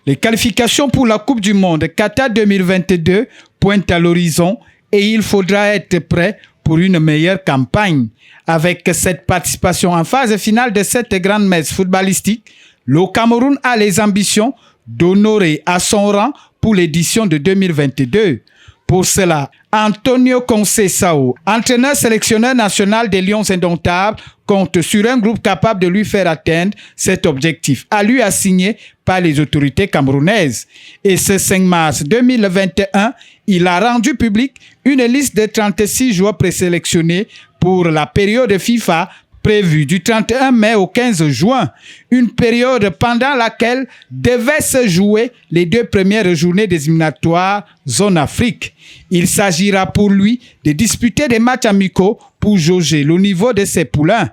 Les qualifications pour la Coupe du Monde Qatar 2022 pointent à l'horizon et il faudra être prêt pour une meilleure campagne. Avec cette participation en phase finale de cette grande messe footballistique, le Cameroun a les ambitions d'honorer à son rang pour l'édition de 2022. Pour cela, Antonio Conceição, entraîneur sélectionneur national des Lions indomptables, compte sur un groupe capable de lui faire atteindre cet objectif, à lui assigné par les autorités camerounaises. Et ce 5 mars 2021, il a rendu public une liste de 36 joueurs présélectionnés pour la période FIFA prévue du 31 mai au 15 juin, une période pendant laquelle devaient se jouer les 2 premières journées des éliminatoires Zone Afrique. Il s'agira pour lui de disputer des matchs amicaux pour jauger le niveau de ses poulains.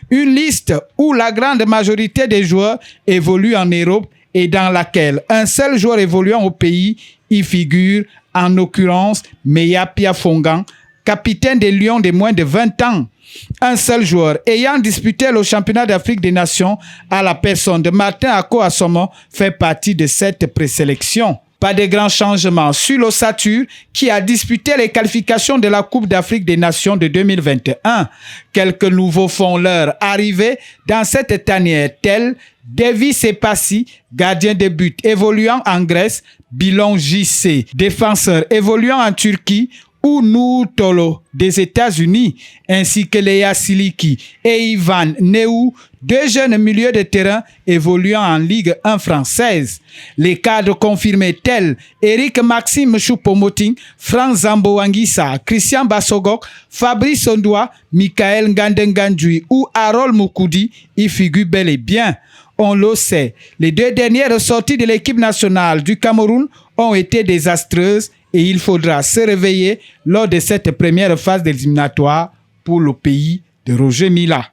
Une liste où la grande majorité des joueurs évoluent en Europe et dans laquelle un seul joueur évoluant au pays y figure, en l'occurrence Meya Piafongan, capitaine des Lions de moins de 20 ans. Un seul joueur ayant disputé le championnat d'Afrique des Nations à la personne de Martin Ako Assomo fait partie de cette présélection. Pas de grands changements sur l'ossature qui a disputé les qualifications de la Coupe d'Afrique des Nations de 2021. Quelques nouveaux font leur arrivée dans cette tanière tels Davy Sepassi, gardien de but évoluant en Grèce, Bilon JC, défenseur évoluant en Turquie, ou Nour Tolo des États-Unis, ainsi que Léa Siliki et Ivan Neou, 2 jeunes milieux de terrain évoluant en Ligue 1 française. Les cadres confirmés tels Eric Maxime Choupo-Moting, Franck Zambo Anguissa, Christian Bassogok, Fabrice Ondoa, Michael Ngandengandjoui ou Harold Moukoudi y figurent bel et bien. On le sait, les 2 dernières sorties de l'équipe nationale du Cameroun ont été désastreuses et il faudra se réveiller lors de cette première phase d'éliminatoire pour le pays de Roger Mila.